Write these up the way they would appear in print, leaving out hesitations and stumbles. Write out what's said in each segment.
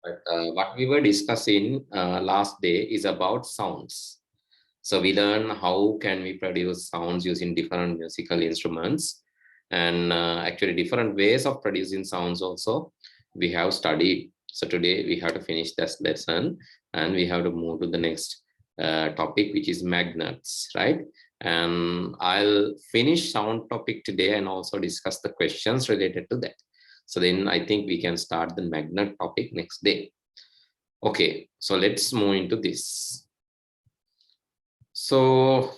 But what we were discussing last day is about sounds. So we learn how can we produce sounds using different musical instruments, and actually different ways of producing sounds also we have studied. So today we have to finish this lesson and we have to move to the next topic, which is magnets, right? And I'll finish sound topic today and also discuss the questions related to that. So then I think we can start the magnet topic next day. Okay, so let's move into this. So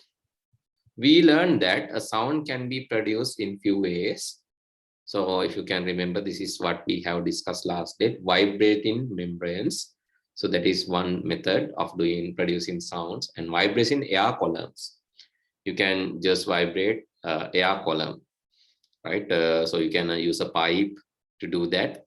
we learned that a sound can be produced in few ways. So if you can remember, this is what we have discussed last day, vibrating membranes. So that is one method of producing sounds, and vibration air columns. You can just vibrate air column, right? So you can use a pipe to do that.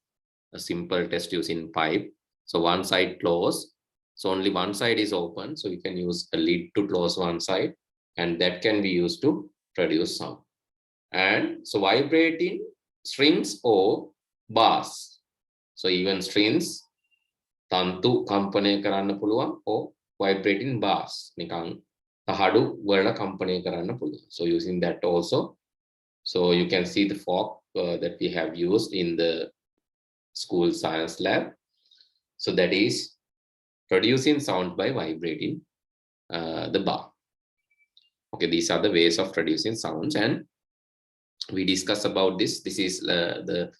A simple test using pipe. So one side closed, so only one side is open. So you can use a lid to close one side, and that can be used to produce sound. And so vibrating strings or bars. So even strings, tantu company karanna puluwan, or vibrating bars, nikan tahadu wala company karanna puluwan. So using that also. So you can see the fork that we have used in the school science lab. So that is producing sound by vibrating the bar. Okay, these are the ways of producing sounds, and we discussed about this. This is the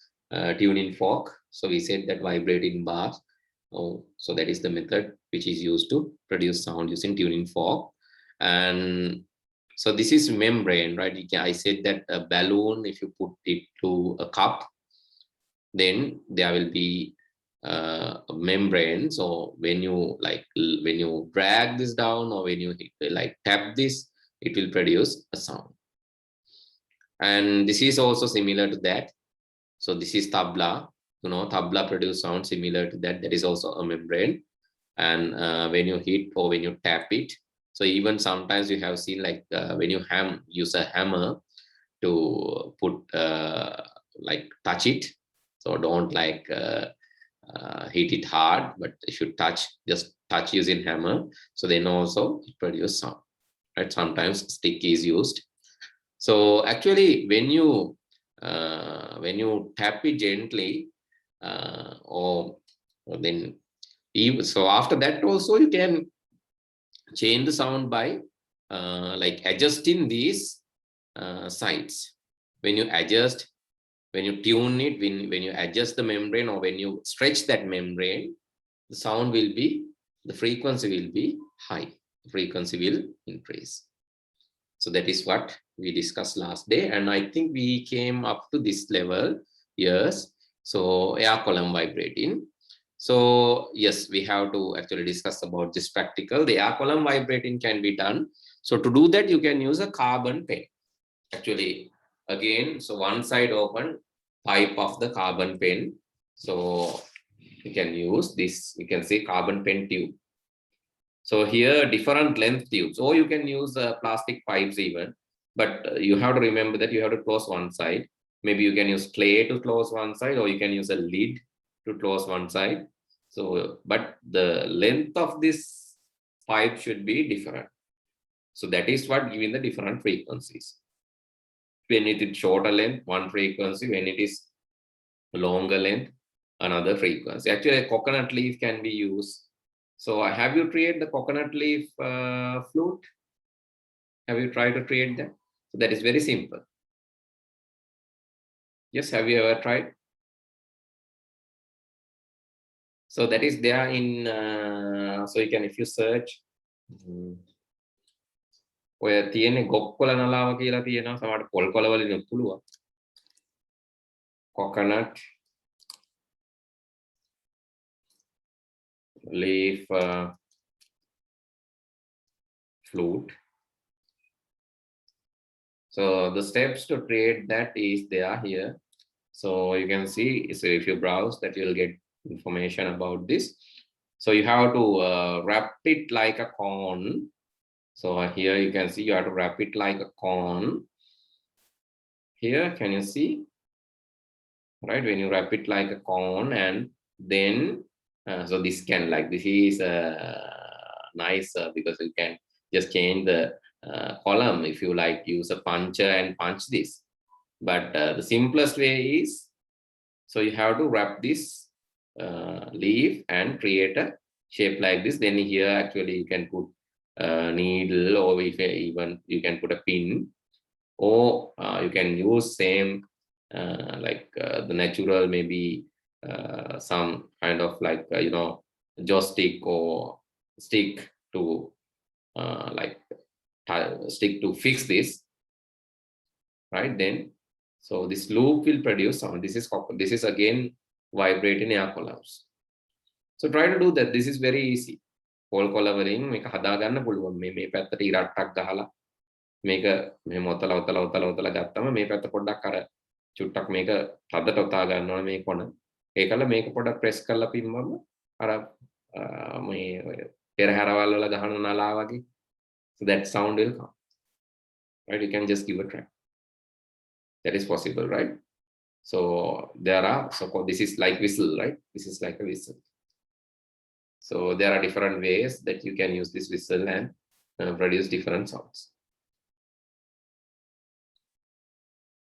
tuning fork. So we said that vibrating bars. Oh, so that is the method which is used to produce sound using tuning fork. And so this is membrane, right? I said that a balloon, if you put it to a cup, then there will be a membrane. So when you drag this down, or when you like tap this, it will produce a sound. And this is also similar to that. So this is tabla. You know, tabla produce sound similar to that. That is also a membrane. And when you hit or when you tap it, so even sometimes you have seen like when you use a hammer to put like touch it. So don't like hit it hard, but if you just touch using hammer, so then also it produce sound, right? Sometimes stick is used. So actually when you tap it gently, or then so after that also you can change the sound by like adjusting these sides. When you adjust, when you tune it, when you adjust the membrane, or when you stretch that membrane, the sound will be, the frequency will be high, the frequency will increase. So that is what we discussed last day, and I think we came up to this level. Yes, so air column vibrating. So yes, we have to actually discuss about this practical. The air column vibrating can be done. So to do that, you can use a carbon pen. Actually, again, so one side open, pipe of the carbon pen. So you can use this, you can say carbon pen tube. So here different length tubes, or you can use plastic pipes even, but you have to remember that you have to close one side. Maybe you can use clay to close one side, or you can use a lid to close one side. So, but the length of this pipe should be different. So that is what giving the different frequencies. When it is shorter length, one frequency. When it is longer length, another frequency. Actually, a coconut leaf can be used. So have you tried the coconut leaf flute? Have you tried to create that? So that is very simple. Yes, have you ever tried? So that is there in, so you can, if you search, ඔය තියෙන්නේ ගොක්කොල නලාව කියලා තියෙනවා, සමහරට පොල් කොළ වලින් පුළුවන්. Coconut leaf flute. So the steps to create that is there here. So you can see, so if you browse that, you'll get information about this. So you have to wrap it like a cone. So here you can see you have to wrap it like a cone. Here, can you see? Right, when you wrap it like a cone, and then So this can this is nice because you can just change the column if you like, use a puncher and punch this. But the simplest way is, so you have to wrap this leaf and create a shape like this. Then here actually you can put a needle, or if even you can put a pin, or you can use same the natural, maybe some kind of joystick or stick to stick to fix this, right? Then so this loop will produce sound. This is again vibrating air columns. So try to do that. This is very easy. Whole column වලින් මේක හදා ගන්න පුළුවන්. මේ පැත්තට ඉරට්ටක් ගහලා මේක මෙහෙම ඔතලා ගත්තම මේ පැත්ත පොඩ්ඩක් අර චුට්ටක් මේක තදට ඔතා ගන්නවා මේ කොන. ඒකල මේක පොඩ්ඩක් ප්‍රෙස් කරලා පින්වම අර මේ පෙරහැරවල් වල ගහන නලා වගේ. So that sound will come. Right? You can just give a try. That is possible, right? So there are, so this is like whistle, right? This is like a whistle. So there are different ways that you can use this whistle and produce different sounds.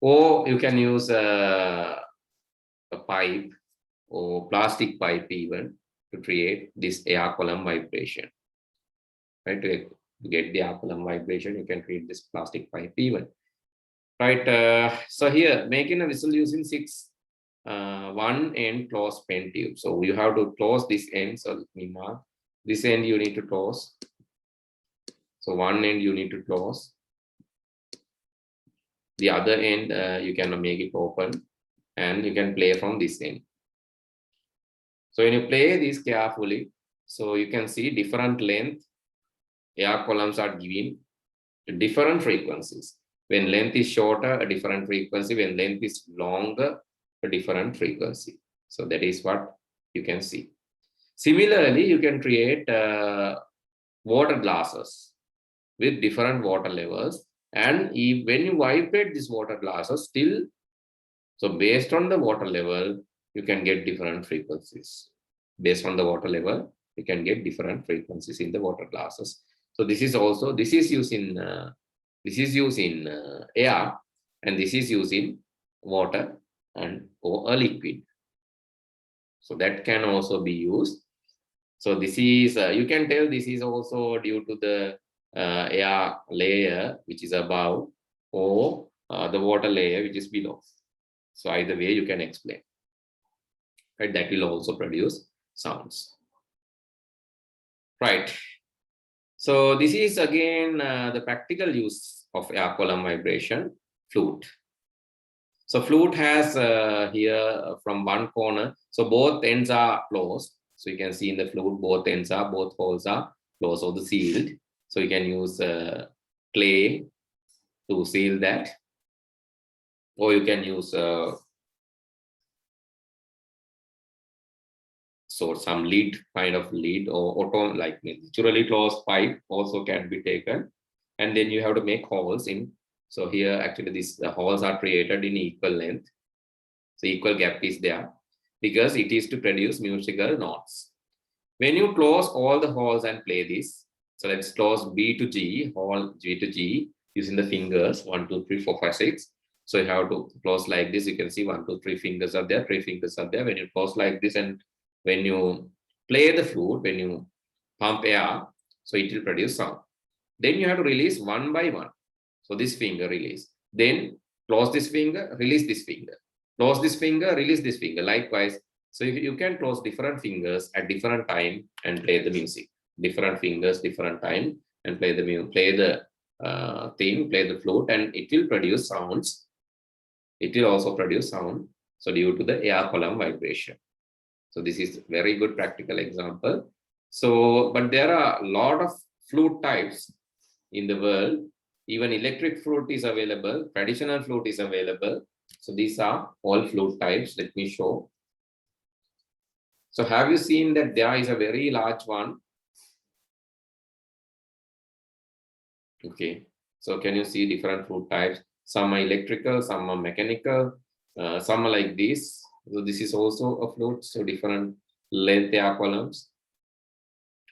Or you can use a pipe or plastic pipe even to create this air column vibration. Right? To get the air column vibration, you can create this plastic pipe even. Right, so here making a whistle using 6 one end closed pen tube. So you have to close this end. So let me mark this end, you need to close. So one end you need to close. The other end you can make it open, and you can play from this end. So when you play this carefully, so you can see different length air columns are given different frequencies. When length is shorter, a different frequency. When length is longer, a different frequency. So that is what you can see. Similarly, you can create water glasses with different water levels. And when you vibrate these water glasses, still, so based on the water level, you can get different frequencies. Based on the water level, you can get different frequencies in the water glasses. So this is also, this is used in air, and this is used in water and or a liquid. So that can also be used. So this is, you can tell this is also due to the air layer which is above, or the water layer which is below. So either way you can explain. Right, that will also produce sounds. Right. So this is again the practical use of air column vibration, flute. So flute has here from one corner, so both ends are closed. So you can see in the flute, both holes are closed or sealed. So you can use clay to seal that, or you can use so some lead, kind of lead, or auto, like naturally closed pipe also can be taken. And then you have to make holes in. So here actually the holes are created in equal length. So equal gap is there because it is to produce musical notes. When you close all the holes and play this, so let's close B to G, hole G to G using the fingers 1, 2, 3, 4, 5, 6. So you have to close like this. You can see 1, 2, 3 fingers are there, 3 fingers are there. When you close like this, and when you play the flute, when you pump air, so it will produce sound. Then you have to release one by one. So this finger release. Then close this finger, release this finger. Close this finger, release this finger. Likewise, so you can close different fingers at different time and play the music. Different fingers, different time, and play the music, play the play the flute, and it will produce sounds. It will also produce sound. So due to the air column vibration. So this is very good practical example. So, but there are a lot of flute types in the world. Even electric flute is available, traditional flute is available. So these are all flute types. Let me show. So have you seen that there is a very large one? Okay, so can you see different flute types? Some are electrical, some are mechanical, some are like this. So this is also a flute, so different length air columns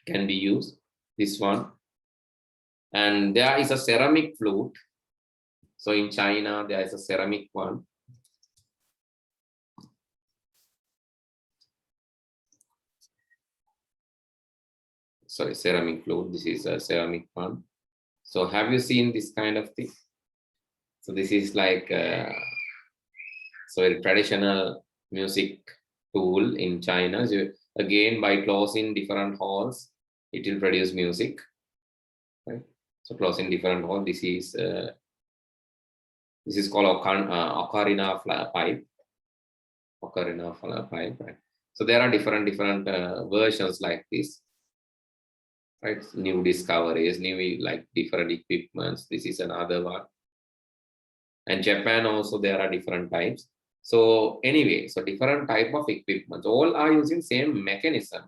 can be used. This one. And there is a ceramic flute. So in China, there is a ceramic one. Sorry, ceramic flute. This is a ceramic one. So have you seen this kind of thing? So this is like a traditional music tool in China. So again, by closing different holes, it will produce music. Right? So closing different holes. This is called ocarina pipe. Ocarina pipe. Right? So there are different versions like this. Right? New discoveries, new like different equipments. This is another one. And Japan also there are different types. So anyway, so different type of equipment, all are using same mechanism,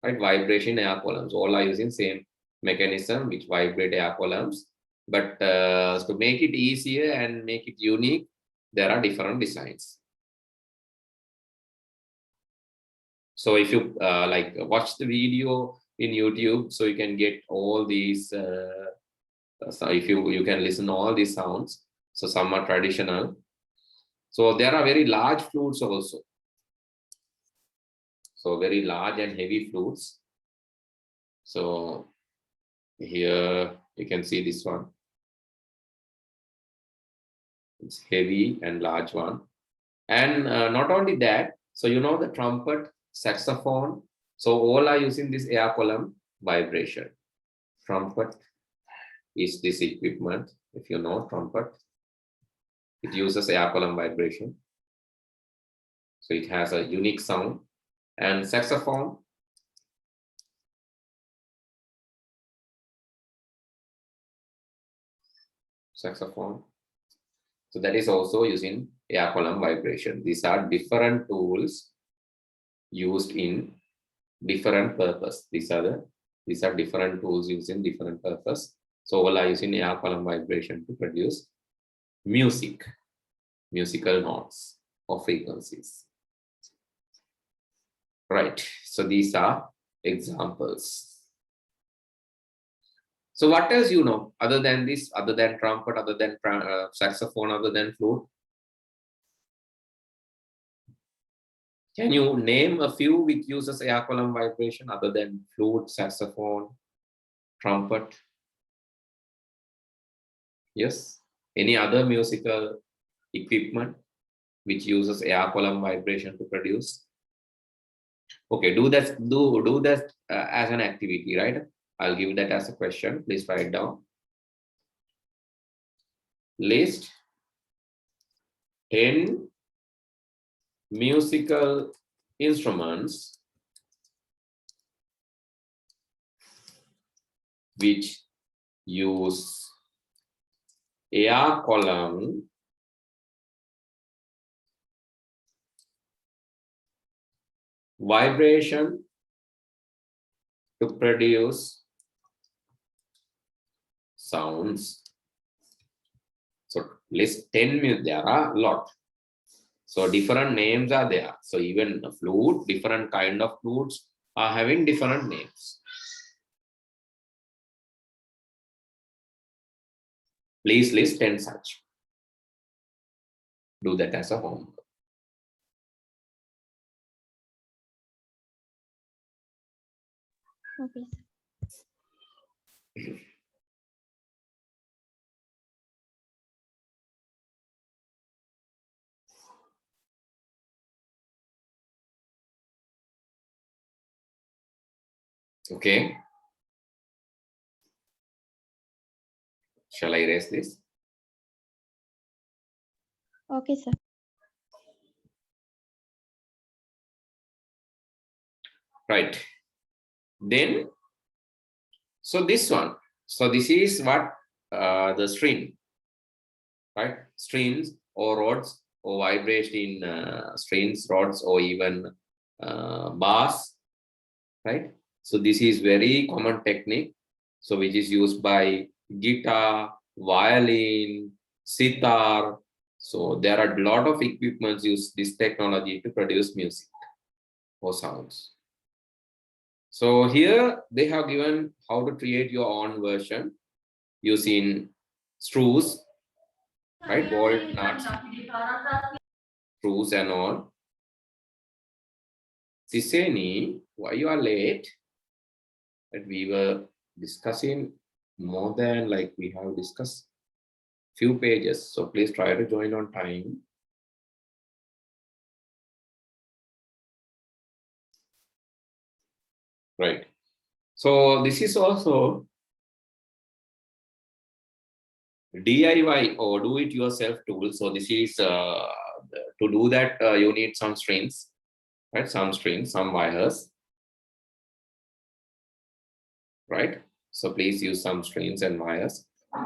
right? Vibration air columns, all are using same mechanism which vibrate air columns. But to make it easier and make it unique, there are different designs. So if you like watch the video in YouTube, so you can get all these. So if you can listen to all these sounds. So some are traditional. So there are very large flutes also. So very large and heavy flutes. So here you can see this one. It's heavy and large one. And not only that, so you know the trumpet, saxophone. So all are using this air column vibration. Trumpet is this equipment, if you know trumpet. It uses air column vibration. So it has a unique sound. And saxophone. Saxophone. So that is also using air column vibration. These are different tools used in different purpose. These are different tools used in different purpose. So all are using air column vibration to produce music, musical notes or frequencies. Right. So these are examples. So what else you know other than this, other than trumpet, other than saxophone, other than flute? Can you name a few which uses air column vibration other than flute, saxophone, trumpet? Yes. Any other musical equipment which uses air column vibration to produce? Okay, do that as an activity, right? I'll give that as a question. Please write down. List 10 musical instruments which use air column vibration to produce sounds. So list 10, there are a lot. So different names are there. So even a flute, different kind of flutes are having different names. Please list 10 such. Do that as a homework. Okay. Okay. Shall I erase this? Okay, sir. Right. Then, so this one. So this is what the string, right? Strings or rods or vibrate in strings, rods, or even bars, right? So this is very common technique. So which is used by guitar, violin, sitar. So there are a lot of equipments use this technology to produce music or sounds. So here they have given how to create your own version using screws, right? Bolt nuts, screws and all. Siseni, why you are late? That we were discussing more than like we have discussed few pages. So please try to join on time. Right. So this is also DIY or do it yourself tool. So this is to do that you need some strings, right? Some strings, some wires, right? So please use some strings and wires.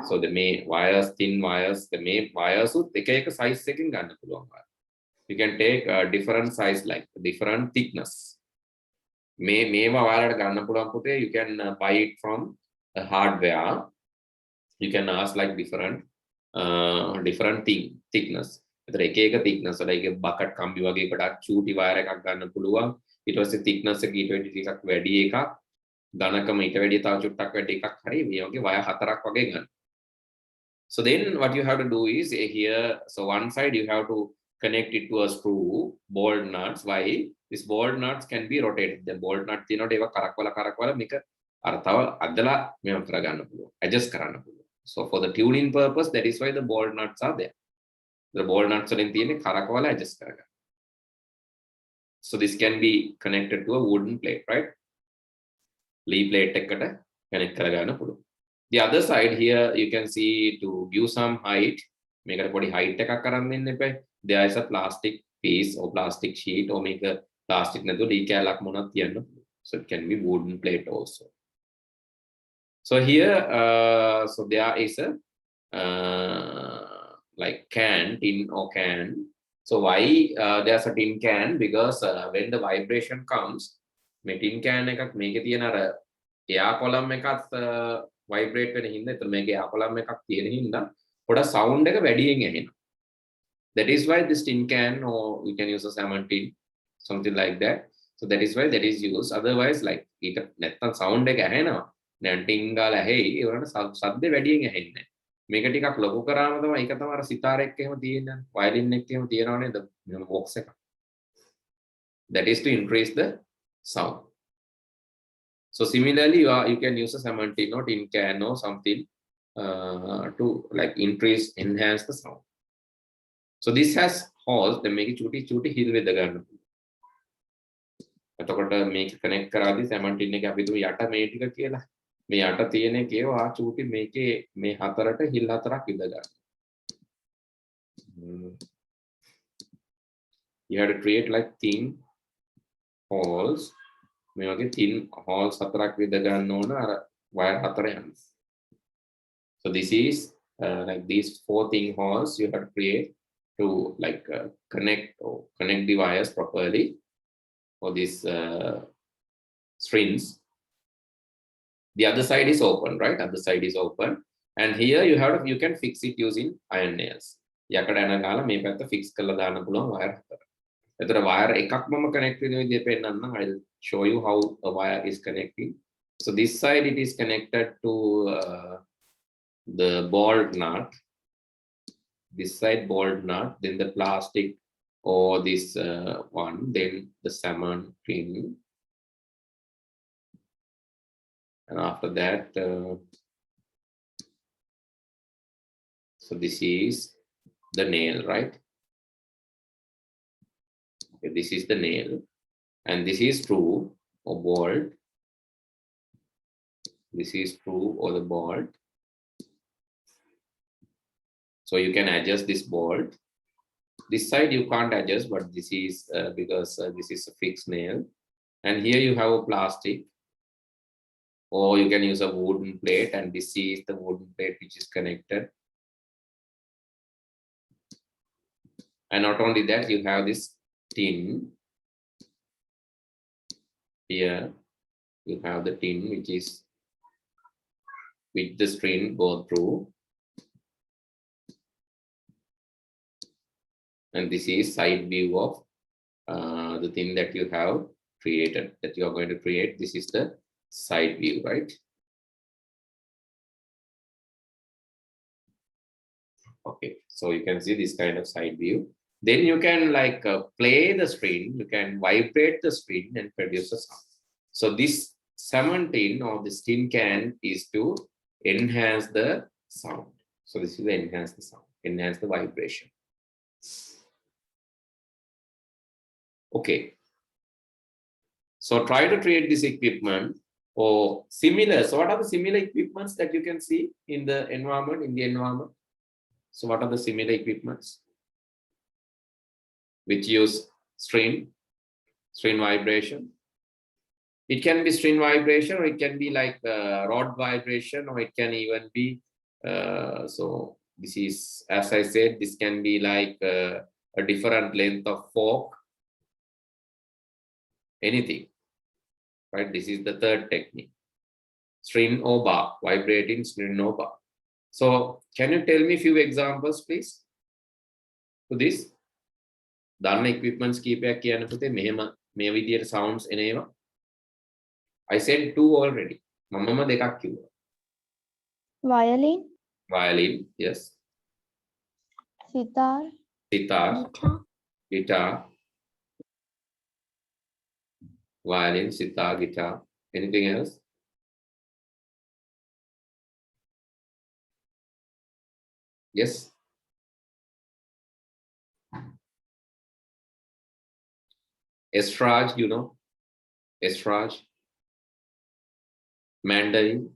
So the main wires, thin wires, the main wires would take a size second. You can take a different size, like different thickness. You can buy it from the hardware. You can ask like different thickness. thickness like a bucket කම්බි වගේ එකක් චූටි wire එකක් ගන්න පුළුවන්. ඊට පස්සේ thickness එක ඊට වැඩි ටිකක් වැඩි එකක්. ඝනකම ඊට වැඩි තව චුට්ටක් වැඩි එකක් හරි මේ වගේ වයර් හතරක් වගේ ගන්න. So then what you have to do is here, so one side you have to connect it to a screw, bolt nuts. Why? This bolt nuts can be rotated. The bolt nuts තියෙනකොට ඒවා කරකවල මේක අර තව අදලා මේව කරගන්න පුළුවන්. adjust කරන්න පුළුවන්. So for the tuning purpose, that is why the bolt nuts are there. The bolt nuts වලින් තියෙන්නේ කරකවල adjust කරගන්න. So this can be connected to a wooden plate, right? Lee plate එකට connect කරගන්න පුළුවන්. The other side here, you can see to give some height. Make a body height. There is a plastic piece or plastic sheet or make a plastic. So it can be wooden plate also. So here, so there is a like can, tin or can. So why there's a tin can? Because when the vibration comes, me tin can make it air column vibrate වෙන හින්දා එතන මේකේ ආපලම් එකක් තියෙන හින්දා පොඩ sound එක වැඩියෙන් ඇහෙනවා. That is why this tin can, or we can use a salmon tin, something like that. So that is why that is used. Otherwise like ඊට නැත්තම් sound එක ඇහෙනවා. දැන් tin ගාලා ඇහෙයි ඒ වුණාට ශබ්ද වැඩියෙන් ඇහෙන්නේ නැහැ. මේක ටිකක් ලොකු කරාම තමයි ඒක තමයි අර සිතාර එක්ක එහෙම තියෙන්නේ. වයලින් එක්ක එහෙම තියෙනව නේද? මේ box එක. That is to increase the sound. So similarly, you can use a salmon tin or tin can or something to like enhance the sound. So this has holes that make it chuti hill with the gun. එතකොට මේක connect කරාදී salmon tin එක අපි තුමු යට මේ ටික කියලා. මේ යට තියෙන එකේ වා චූටි මේකේ මේ හතරට හිල් හතරක් ඉඳ ගන්න. You have to create like thin holes. මේ වගේ thin holes හතරක් විද ගන්න ඕන අර wire හතර යන්න. So this is like these 4 thin holes you have to create to like connect the wires properly for these strings. The other side is open, right? Other side is open, and here you can fix it using iron nails. යකඩ යන ගාලා මේ පැත්ත fix කරලා දාන්න පුළුවන් wire හතර. එතකොට wire එකක් මම connect වෙන විදිය පෙන්නන්න. I'll show you how a wire is connecting. So this side it is connected to the bolt nut. This side bolt nut, then the plastic or this one, then the salmon tin, and after that, so this is the nail, right? Okay, this is the nail. And this is screw or bolt. This is screw or the bolt. So you can adjust this bolt. This side you can't adjust, but this is because this is a fixed nail. And here you have a plastic, or you can use a wooden plate, and this is the wooden plate which is connected. And not only that, you have this tin. Here you have the tin which is with the string go through, and this is side view of the thing that you have created, that you are going to create. This is the side view, right? Okay, so you can see this kind of side view. Then you can like play the screen, you can vibrate the screen and produce a sound. So this 17 or this tin can is to enhance the sound. So this is the enhance the sound, enhance the vibration. Okay. So try to create this equipment or similar. So what are the similar equipments that you can see in the environment, So what are the similar equipments which use string vibration? It can be string vibration, or it can be like rod vibration, or it can even be, so this is, as I said, this can be like a different length of fork, anything, right? This is the third technique, string or bar, vibrating string or bar. So can you tell me a few examples, please, to this? Dharma equipments කීපයක් කියන්න පුතේ මෙහෙම මේ විදියට sounds එනේවා. I said 2 already. මමම දෙකක් කිව්වා. Violin, yes. Sitar, guitar. Violin, sitar, guitar. Anything else? Yes. Estrage, you know, estrage, Mandarin,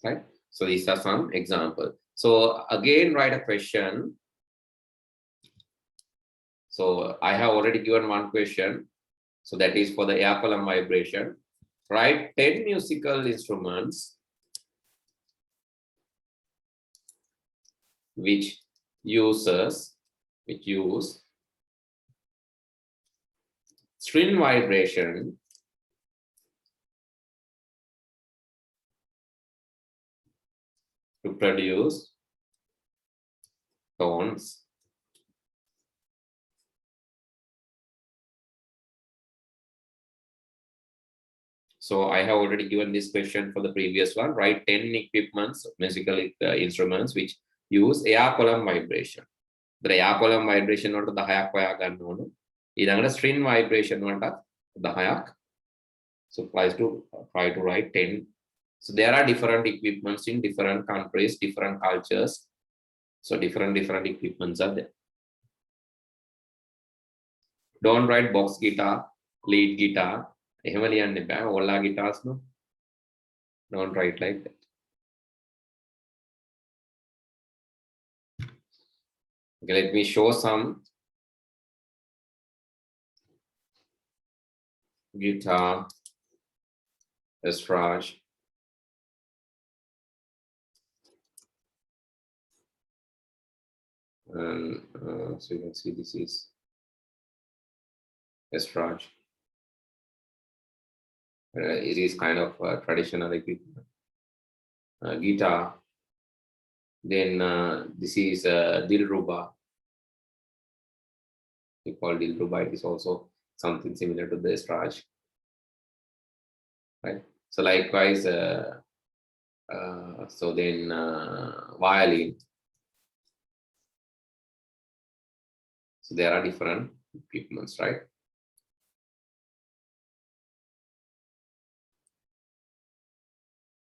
right? So these are some examples. So again, write a question. So I have already given one question. So that is for the air column vibration. Write 10 musical instruments which use string vibration to produce tones. So I have already given this question for the previous one. Write 10 equipments, musical instruments which use air column vibration. The air column vibration or the 10ක් හොයා ගන්න ඕන. ඊළඟට string vibration වලට 10ක්. So try to write 10. So there are different equipments in different countries, different cultures. So different equipments are there. Don't write box guitar, lead guitar. එහෙම ලියන්න එපා. All are guitars, no? Don't write like that. Okay, let me show some guitar, estrage, and so you can see this is estrage. It is kind of traditional equipment. Guitar. Then this is Dilruba. We call Dilruba. It is also something similar to the estrage, right? So likewise, so then violin. So there are different equipments, right?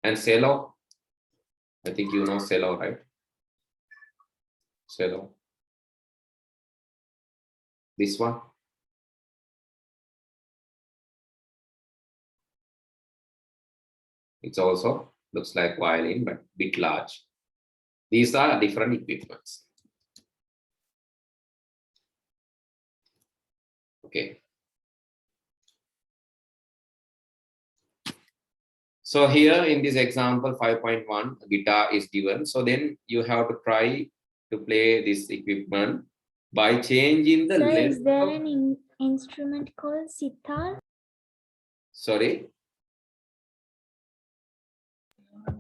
And cello, I think you know cello, right? Cello. This one. It's also looks like violin, but bit large. These are different equipments. Okay. So here in this example 5.1, guitar is given. So then you have to try to play this equipment by changing the length. Is there an instrument called sitar? Sorry?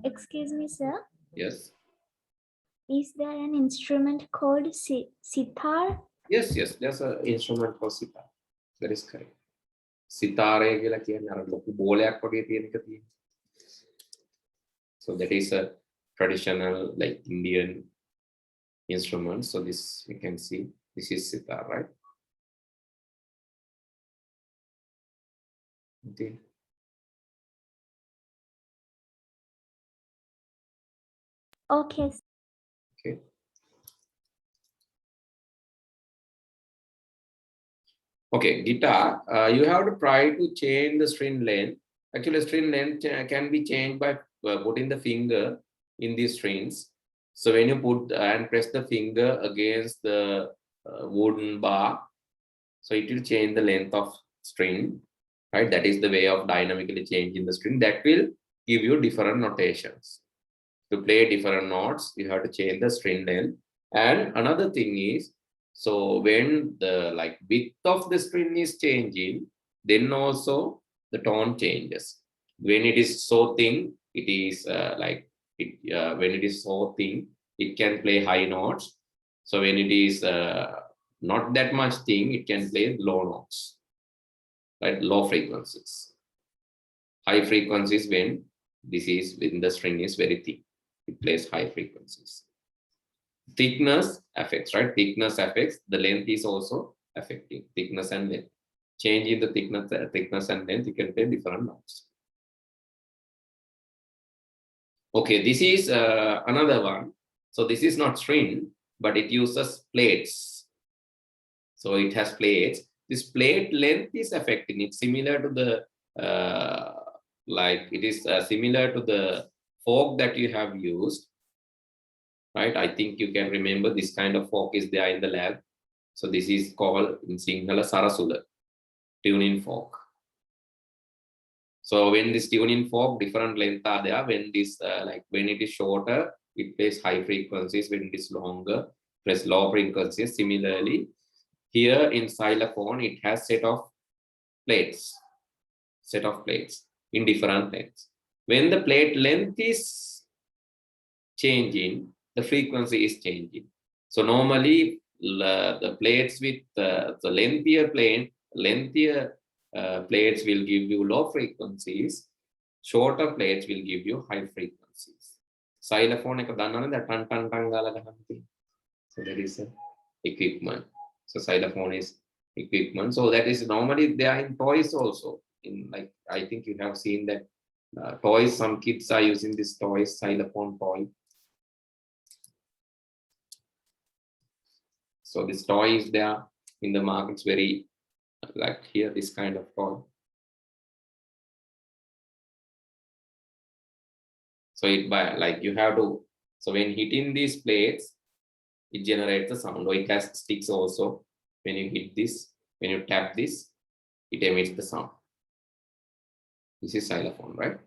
Excuse me, sir. Yes. Is there an instrument called sitar? Yes, there's an instrument called sitar. That is correct. සිතාරය කියලා කියන්නේ අර ලොකු බෝලයක් වගේ තියෙන එක තියෙනවා. So that is a traditional like Indian instrument. So this you can see, this is sitar, right? Okay. Okay. Okay. Okay, guitar. You have to try to change the string length. Actually, string length can be changed by putting the finger in these strings. So when you put and press the finger against the wooden bar, so it will change the length of string, right? That is the way of dynamically changing the string. That will give you different notations. To play different notes, you have to change the string length. And another thing is, so when the like width of the string is changing, then also the tone changes. When it is so thin, it is when it is so thin, it can play high notes. So when it is not that much thin, it can play low notes, right? Low frequencies. High frequencies when the string is very thick, it plays high frequencies. Thickness affects, right? Thickness affects, the length is also affecting thickness and length. Changing the thickness and length, you can play different notes. Okay, this is another one. So this is not string, but it uses plates. So it has plates. This plate length is affecting it, similar to the like it is similar to the fork that you have used, right? I think you can remember this kind of fork is there in the lab. So this is called in Sinhala Sarasula, tuning fork. So when this tuning fork, different length are there. When this like when it is shorter, it plays high frequencies. When it is longer, plays low frequencies. Similarly, here in xylophone, it has set of plates in different lengths. When the plate length is changing, the frequency is changing. So normally the plates with the lengthier plates will give you low frequencies. Shorter plates will give you high frequencies. Xylophone එක දන්නවනේ දැන් ton ton ton ගාලා ගහන්න තියෙන. So that is equipment. So xylophone is equipment. So that is normally they are in toys also. In like I think you have seen that toys. Some kids are using this toys, xylophone toy. So this toy is there in the market. It's very like here this kind of toy. So it by like you have to. So when hitting these plates, it generates the sound. Or it has sticks also. When you hit this, when you tap this, it emits the sound. This is xylophone, right?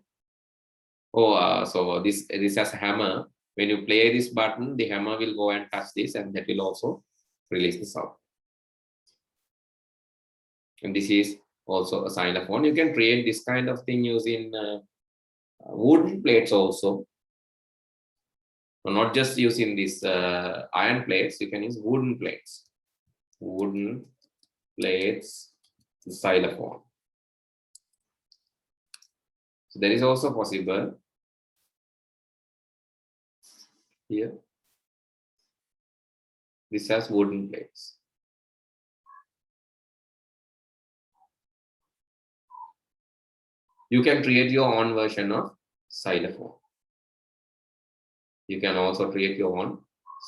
Oh, so this has a hammer. When you play this button, the hammer will go and touch this, and that will also release the sound. And this is also a xylophone. You can create this kind of thing using wooden plates also. So not just using these iron plates. You can use wooden plates. Wooden plates, xylophone. So that is also possible. Here, this has wooden plates. You can create your own version of xylophone. You can also create your own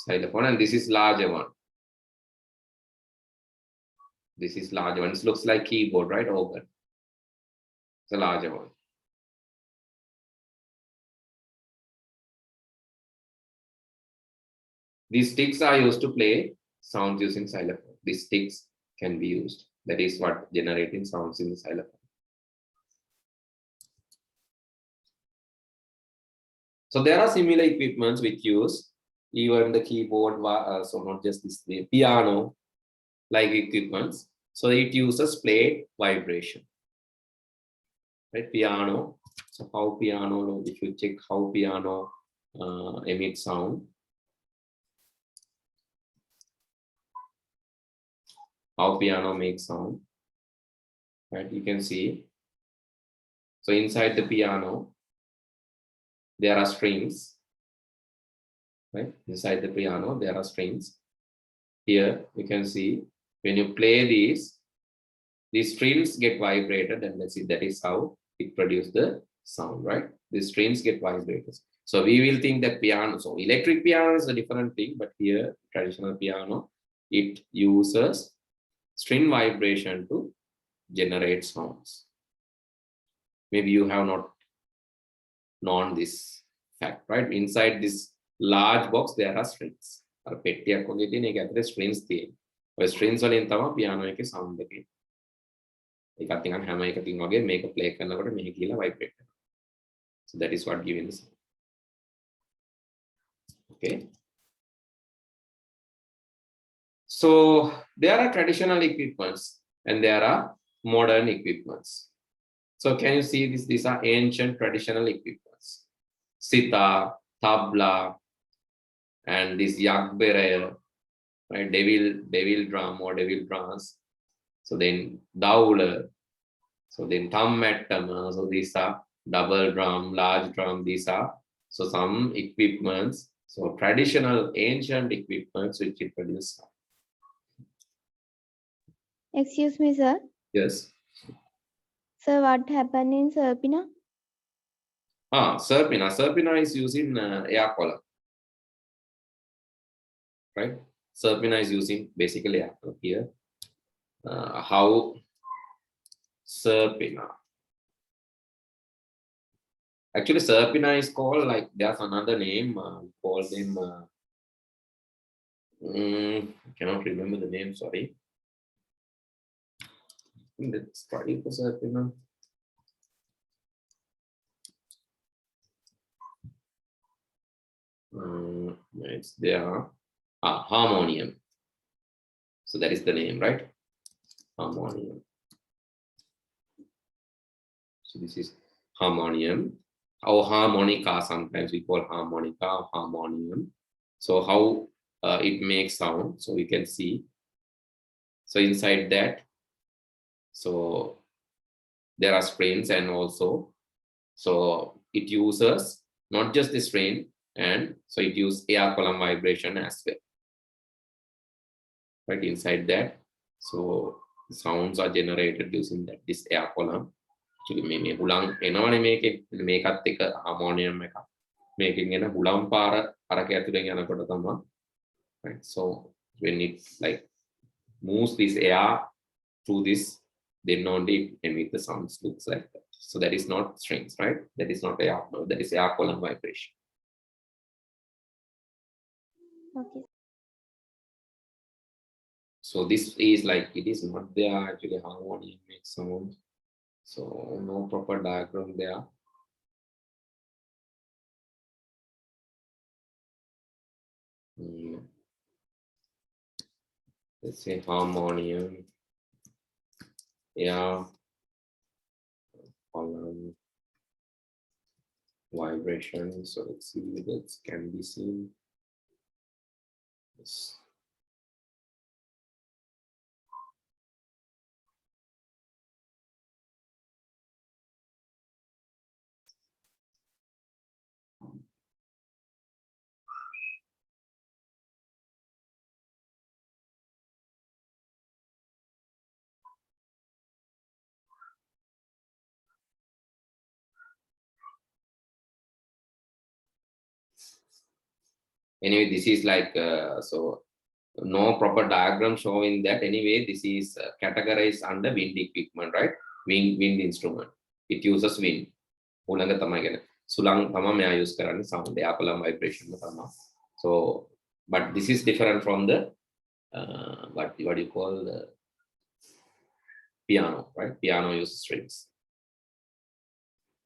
xylophone, and this is larger one. This is larger one. It looks like keyboard, right? Organ. It's a larger one. These sticks are used to play sounds using xylophone. These sticks can be used. That is what generating sounds in the xylophone. So there are similar equipments which use even the keyboard, so not just this, the piano like equipments. So it uses plate vibration, right? Piano. So how piano, if you check how piano emits sound. How piano makes sound. right? You can see. So inside the piano, there are strings, right? Inside the piano, there are strings. Here you can see when you play these strings get vibrated, and let's see, that is how it produces the sound, right? The strings get vibrated. So we will think that piano, so electric piano is a different thing, but here traditional piano, it uses string vibration to generate sounds. Maybe you have not known this fact, right? Inside this large box, there are strings. Strings strings වලින් තමයි piano එකේ sound එක. ඒකත් නිකන් හැම එකකින් වගේ මේක play කරනකොට මේක කියලා vibrate කරනවා. So that is what giving the sound. Okay. So there are traditional equipments and there are modern equipments. So can you see this? These are ancient traditional equipments. Sitar, tabla, and this yagbere, right? Devil drum or devil drums. So then daula, so then tammatama. So these are double drum, large drum. These are so some equipments. So traditional ancient equipments which it produce. Excuse me, sir. Yes. So what happened in Serpina? Serpina. Serpina is using air column. Right? Serpina is using basically air column here. How Serpina. Actually, Serpina is called like there's another name called them. I cannot remember the name. Sorry. Let's try for Serpina. It's there. Harmonium. So that is the name, right? Harmonium. So this is harmonium. Or harmonica, sometimes we call harmonica or harmonium. So how it makes sound, so we can see. So inside that, so there are strings, and also so it uses not just the string, and so it uses air column vibration as well, right? Inside that, so sounds are generated using that this air column. Actually මේ හුලං එනවනේ මේකත් එක harmonium එකක් මේකෙන් එන හුලම් පාර අරක ඇතුලෙන් යනකොට තමයි, right? So when it like moves this air through this, then only it emit the sounds looks like that. So that is not strings, right? That is not air, no, that is air column vibration. Okay. So this is like, it is not there actually harmonium makes sound. So no proper diagram there. Let's say harmonium, air column vibration. So let's see if that can be seen. Yes. Anyway, this is like so no proper diagram showing that. Anyway, this is categorized under wind equipment, right? Wind instrument. It uses wind. උලඟ තමයි කියන්නේ සුලං තමයි මෙයා use කරන්නේ sound air column vibration තමයි. So but this is different from the what you call the piano, right? Piano uses strings.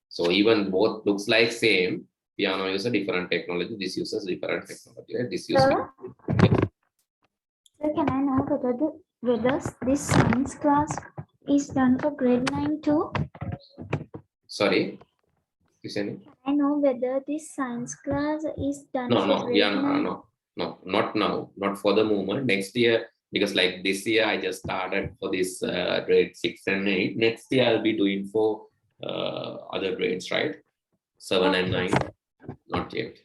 So even both looks like same. Piano uses a different technology. This uses different technology. Right? This uses. So can I know whether this science class is done for grade 9 too? Sorry, you said it? Can I know whether this science class is done No, for no, grade 9? No, not now, not for the moment. Next year Because like this year I just started for this grade 6 and 8. Next year I'll be doing for other grades, right? 7 and 9. Not yet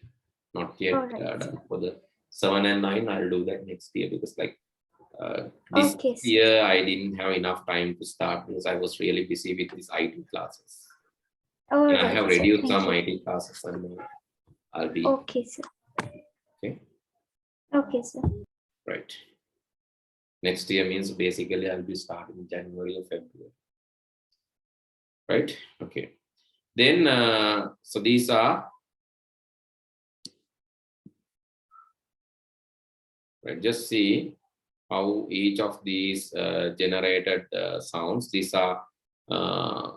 done. For the 7 and 9 I'll do that next year, because like this year I didn't have enough time to start because I was really busy with these IT classes. And I have reduced some IT classes, and I'll be okay, sir. Okay, sir. Right. Next year means basically I'll be starting January or February. Right? Okay. Then, so these are, right, just see how each of these generated sounds, these are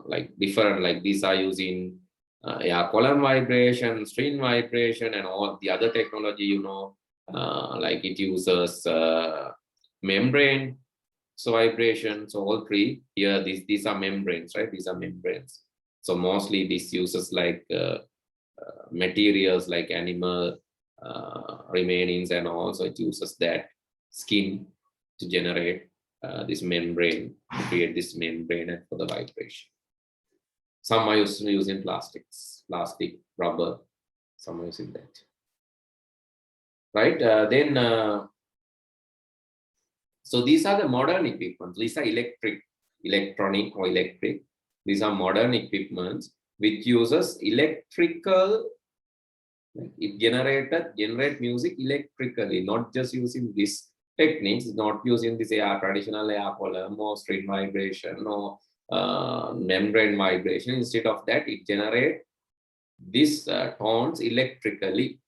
like different, like these are using column vibration, string vibration, and all the other technology, you know, like it uses membrane, so vibration. So all three here, these are membranes, right? These are membranes. So mostly this uses like materials like animal remainings, and also it uses that skin to generate this membrane, to create this membrane for the vibration. Some are using plastic, rubber, some are using that. Right, so these are the modern equipments. These are electronic or electric. These are modern equipments which uses electrical, it generate music electrically, not just using this techniques, not using this traditional air column or string vibration or membrane vibration. Instead of that, it generates these tones electrically.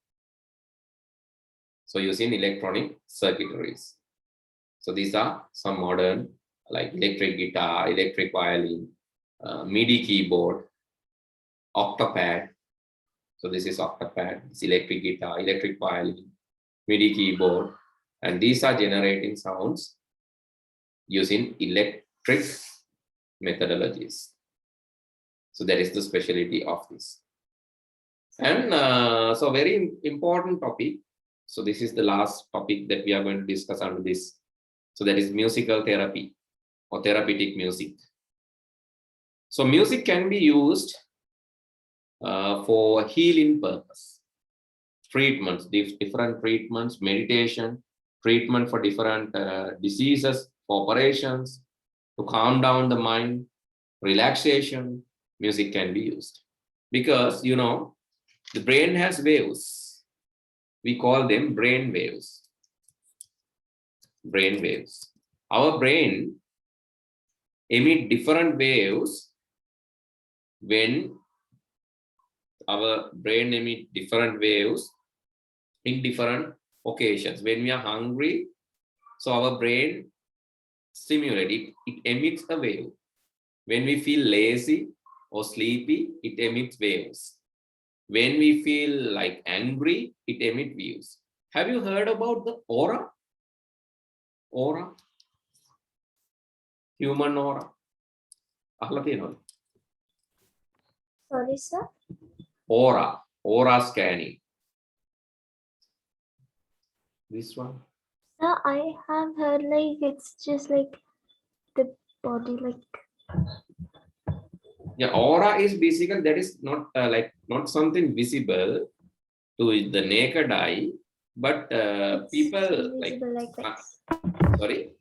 So using electronic circuitries. So these are some modern, like electric guitar, electric violin, MIDI keyboard, octopad. So this is octopad, it's electric guitar, electric violin, MIDI keyboard, and these are generating sounds using electric methodologies. So that is the specialty of this. And so very important topic. So this is the last topic that we are going to discuss under this. So that is musical therapy or therapeutic music. So music can be used for healing purpose, treatments, different treatments, meditation, treatment for different diseases, for operations, to calm down the mind, relaxation. Music can be used because, you know, the brain has waves. We call them brain waves. Brain waves. Our brain emit different waves when our brain emit different waves in different occasions. When we are hungry, so our brain stimulates, it emits a wave. When we feel lazy or sleepy, it emits waves. When we feel like angry, it emits waves. Have you heard about the aura? Aura? Human aura? Sorry, sir. Aura scanning. This one. Sir, I have heard like it's just like the body, like. Yeah, aura is basically, that is not like not something visible to the naked eye, but people like sorry.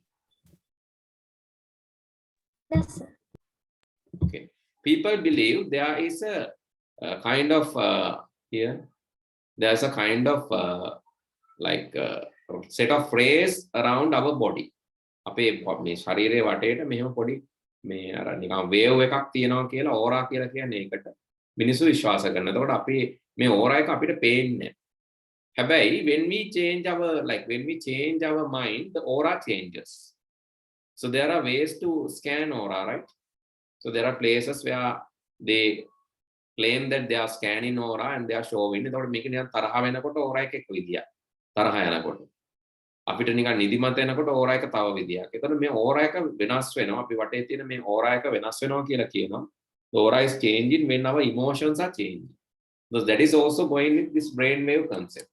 Yes, sir. Okay, people believe there is a kind of here. There's a kind of like set of phrase around our body. අපේ මේ ශරීරයේ වටේට මෙහෙම පොඩි මේ අර නිකන් wave එකක් තියෙනවා කියලා ඕරා කියලා කියන්නේ ඒකට මිනිස්සු විශ්වාස කරනවා. එතකොට අපි මේ ඕරා එක අපිට පේන්නේ. හැබැයි when we change our mind, the aura changes. So there are ways to scan aura, right? So there are places where they claim that they are scanning aura and they are showing. එතකොට මේක නිකන් තරහ වෙනකොට aura එක එක්ක විදියක්. තරහ යනකොට අපිට නිකන් නිදිමත එනකොට ඕරා එක තව විදියක්. එතකොට මේ ඕරා එක වෙනස් වෙනවා. අපි වටේ තියෙන මේ ඕරා එක වෙනස් වෙනවා කියලා කියනවා. The aura is changing when our emotions are changing. So that is also going with this brain wave concept.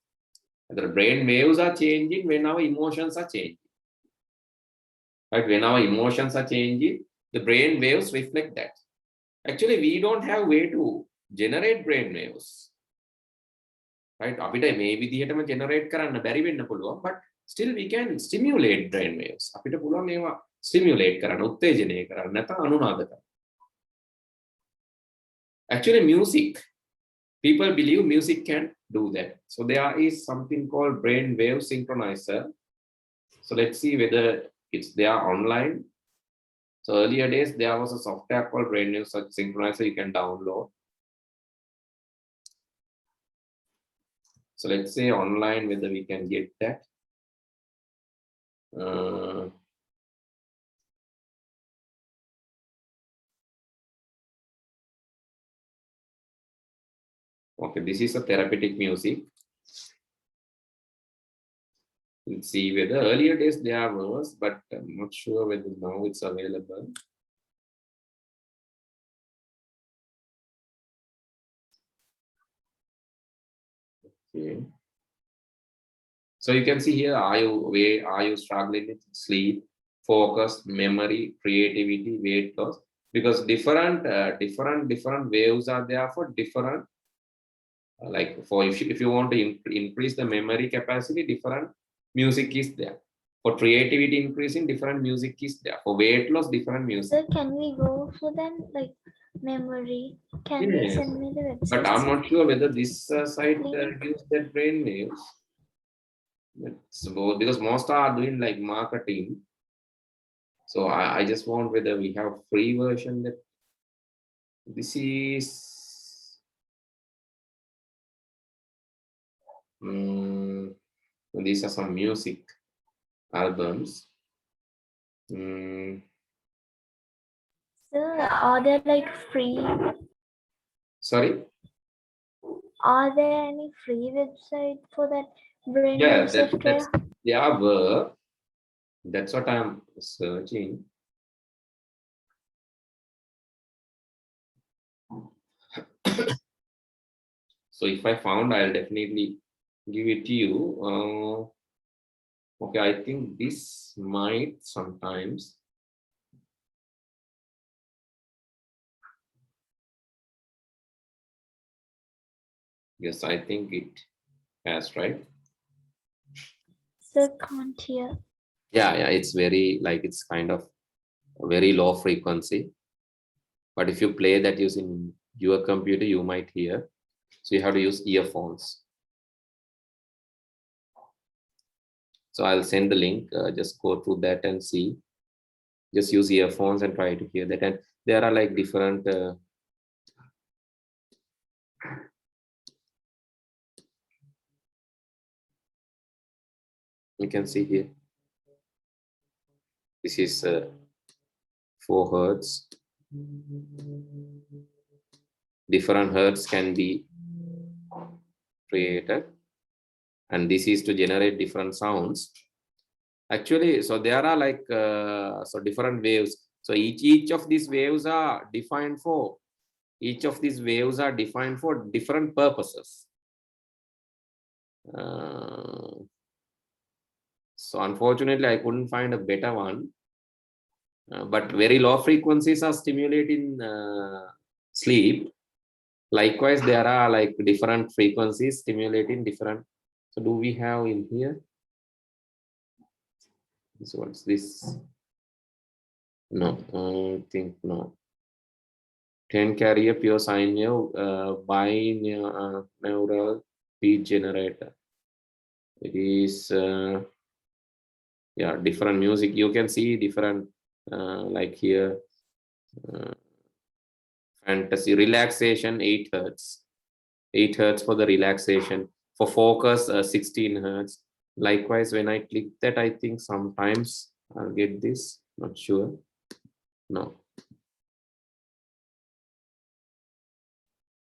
The brain waves are changing when our emotions are changing. right? When our emotions are changing, the brain waves reflect that. Actually, we don't have way to generate brain waves, right? අපිට මේ විදිහටම generate කරන්න බැරි වෙන්න පුළුවන්, but still we can stimulate brain waves. අපිට පුළුවන් ඒවා stimulate කරන්න, උත්තේජනය කරන්න, නැත්නම් අනුනාද කරන්න. Actually, music, people believe music can do that. So there is something called brain wave synchronizer. So let's see whether it's there online. So earlier days, there was a software called brain wave synchronizer you can download. So let's say online whether we can get that. Okay, this is a therapeutic music. Let's see whether earlier days there was, but I'm not sure whether now it's available. Okay. So you can see here, are you struggling with sleep, focus, memory, creativity, weight loss? Because different waves are there for different, like for if you want to increase the memory capacity, different music is there. For creativity increasing, different music is there. For weight loss, different music. So can we go for them, like memory? Can you send me the website? But I'm not sure whether this site gives that brain waves. So, because most are doing like marketing. So I just want whether we have free version that this is. These are some music albums. So are there like free? Sorry? Are there any free website for that brain software? There were. That's what I'm searching. So if I found, I'll definitely give it to you. Okay, I think this might sometimes. Yes, I think it has, right? So can't hear. Yeah, it's very like it's kind of a very low frequency. But if you play that using your computer, you might hear. So you have to use earphones. So I'll send the link. Just go through that and see. Just use earphones and try to hear that. And there are like different. You can see here. This is 4 hertz. Different hertz can be created, and this is to generate different sounds. Actually, so there are like so different waves. So each of these waves are defined for different purposes. So unfortunately, I couldn't find a better one. But very low frequencies are stimulating sleep. Likewise, there are like different frequencies stimulating different. So do we have in here? So what's this? No, I think no. 10 carrier pure sine wave binaural beat generator. It is yeah, different music. You can see different like here. Fantasy relaxation 8 hertz. 8 hertz for the relaxation. For focus 16 hertz. Likewise, when I click that, I think sometimes I'll get this. Not sure. No.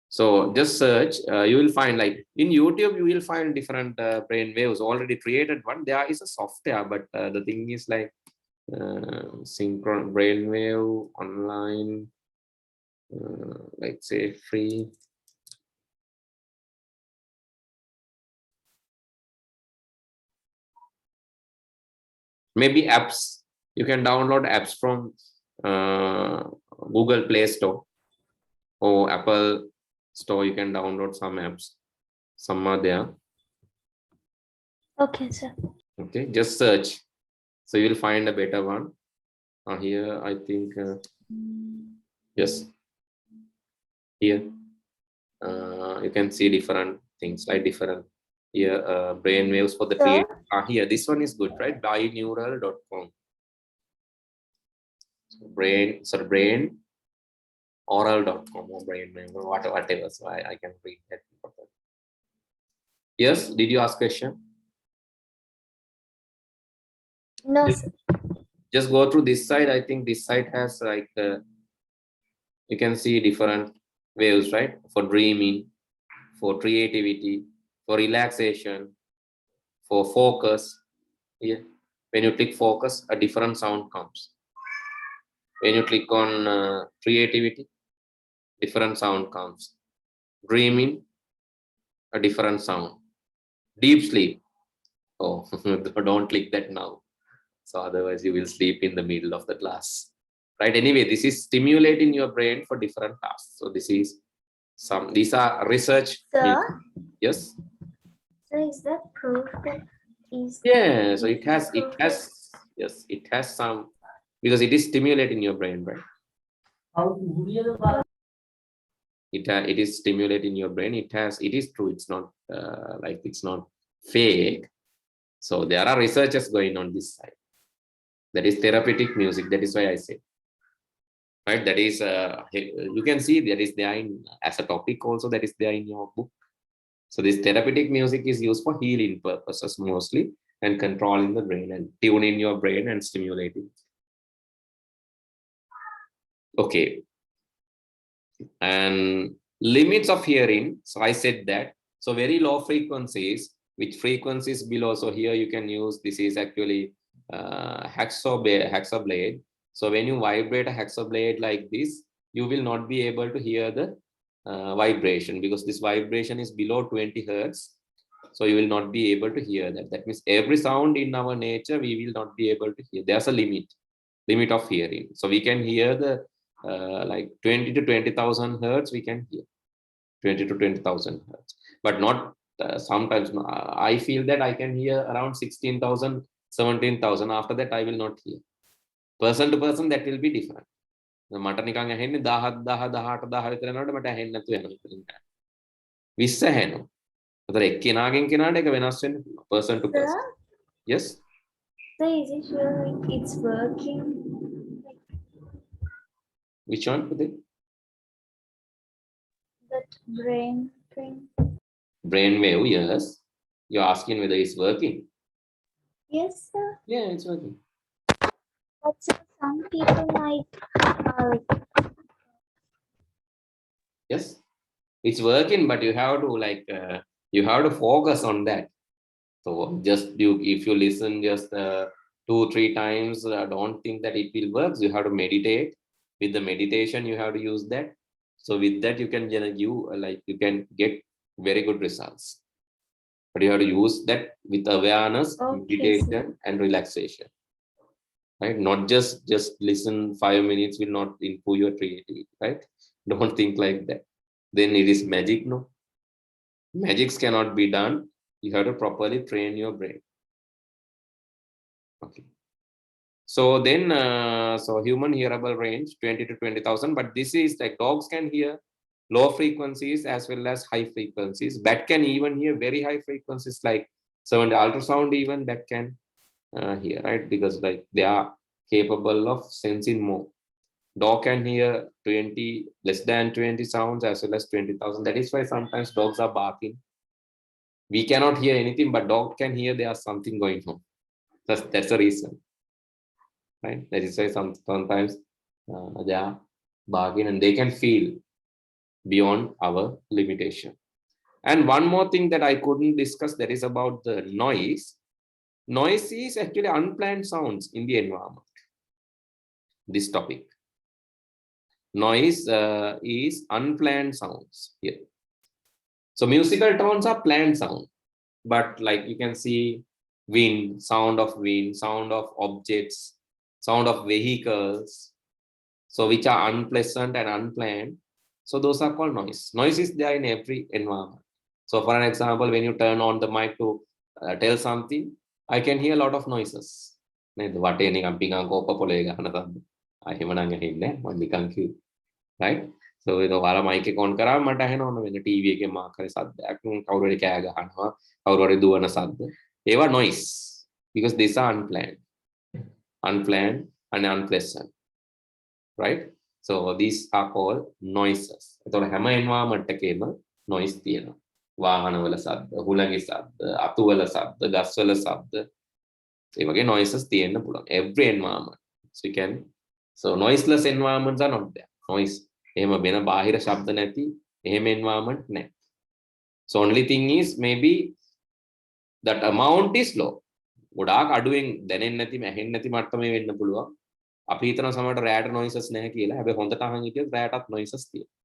So just search. You will find like in YouTube, you will find different brain waves already created. One there is a software, but the thing is like synchron brain wave online. Like say free. Maybe apps You can download apps from Google Play Store or Apple Store. You can download some apps. Some are there. Okay, sir. Okay, just search. So you will find a better one. Here, I think, yes. Here, you can see different things like different here brain waves for the Sir? here, this one is good, right? Bineural.com. Brain oral.com or brain whatever. So I can read that. Yes, did you ask question? No, sir. Just go through this side. I think this side has like you can see different waves, right? For dreaming, for creativity, for relaxation, for focus. Here, when you click focus, a different sound comes. When you click on creativity, different sound comes. Dreaming, a different sound. Deep sleep. Oh, don't click that now. So otherwise you will sleep in the middle of the class. Right? Anyway, this is stimulating your brain for different tasks. So this is these are research. Sir? Yes. So is that proof that is? Yeah. So it has yes, it has some, because it is stimulating your brain, right? It is stimulating your brain. It is true. It's not like it's not fake. So there are researchers going on this side. That is therapeutic music. That is why I say, right? That is you can see that is there in as a topic also, that is there in your book. So this therapeutic music is used for healing purposes mostly, and controlling the brain and tuning your brain and stimulating. Okay. And limits of hearing. So I said that. So very low frequencies, which frequencies below. So here you can use, this is actually hacksaw blade. So when you vibrate a hacksaw blade like this, you will not be able to hear the vibration, because this vibration is below 20 hertz. So you will not be able to hear that. That means every sound in our nature, we will not be able to hear. There's a limit of hearing. So we can hear the like 20 to 20,000 hertz, we can hear 20 to 20,000 hertz, but not sometimes. I feel that I can hear around 16,000, 17,000. After that, I will not hear. Person to person, that will be different. මට නිකන් ඇහෙන්නේ 10 10 18 10 විතර යනකොට මට ඇහෙන්නේ නැතු වෙනවා ඉතින් 20 ඇහෙනවා. ඒතර එක්කෙනාගෙන් කෙනාට එක වෙනස් වෙන්න පුළුවන් person to person. Yes. So is it sure like it's working? Which one? That brain thing. Brain wave, yes. You're asking whether it's working. Yes, sir. Yeah, it's working. But sir, some people like Yes, it's working, but you have to like you have to focus on that. So just if you listen just 2-3 times, don't think that it will work. You have to meditate. With the meditation, you have to use that. So with that, you can you can get very good results. But you have to use that with awareness, meditation, and relaxation. Right? Not just listen 5 minutes will not improve your creativity. Right? Don't think like that. Then it is magic. No, magics cannot be done. You have to properly train your brain. Okay. So then, so human hearable range 20 to 20,000, but this is like dogs can hear low frequencies as well as high frequencies. Bat can even hear very high frequencies, like 70 ultrasound even that can hear, right? Because like they are capable of sensing more. Dog can hear 20, less than 20 sounds as well as 20,000. That is why sometimes dogs are barking. We cannot hear anything, but dog can hear there's something going on. That's the reason. Right? That is why sometimes they are bargaining and they can feel beyond our limitation. And one more thing that I couldn't discuss, that is about the noise. Noise is actually unplanned sounds in the environment. This topic. Noise is unplanned sounds here. So musical tones are planned sound, but like you can see wind, sound of objects, sound of vehicles, so which are unpleasant and unplanned. So those are called noise. Noise is there in every environment. So for an example, when you turn on the mic to tell something, I can hear a lot of noises. Right? So with the mic on kara mata hai no when the TV ke mark kare sadda kawru kaya gahanawa kawru duwana sadda eva noise because these are unplanned and unpleasant, right? So these are called noises. එතකොට හැම environment එකේම noise තියෙනවා. වාහනවල ශබ්ද, හුළඟේ ශබ්ද, අතුවල ශබ්ද, ගස්වල ශබ්ද. ඒ වගේ noises තියෙන්න පුළුවන්. Every environment. So noiseless environments are not there. Noise. එහෙම වෙන බාහිර ශබ්ද නැති එහෙම environment නැහැ. So only thing is maybe that amount is low. ගොඩාක් අඩුවෙන් දැනෙන්නේ නැති ඇහෙන්නේ නැති මට්ටමේ වෙන්න පුළුවන්. අපි හිතන සමහරට රෑට noises නැහැ කියලා. හැබැයි හොඳට අහන් හිටියොත් රෑටත් noises තියෙනවා.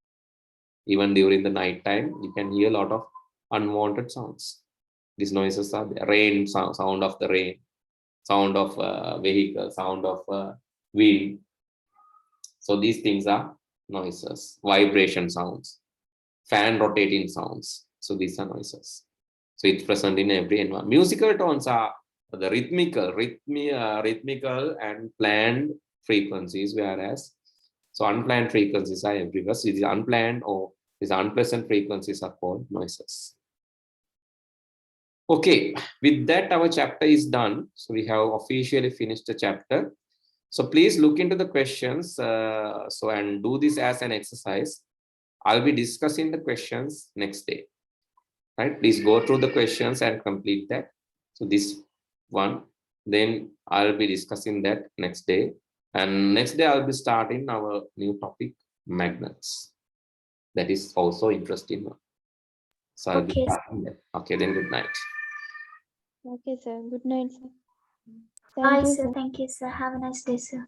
Even during the night time you can hear a lot of unwanted sounds. These noises are there. Rain sound of the rain, sound of vehicle, sound of wind. So these things are noises. Vibration sounds, fan rotating sounds. So these are noises. So it's present in every environment. Musical tones are the rhythmical and planned frequencies, whereas so unplanned frequencies are everywhere. So these unplanned or these unpleasant frequencies are called noises. Okay, with that our chapter is done. So we have officially finished the chapter. So please look into the questions and do this as an exercise. I'll be discussing the questions next day. Right? Please go through the questions and complete that. So this one, then I'll be discussing that next day. And next day I'll be starting our new topic, magnets. That is also interesting one. So I'll be starting that. Okay, then good night. Okay, sir. Good night, sir. Bye, sir. Thank you, sir. Have a nice day, sir.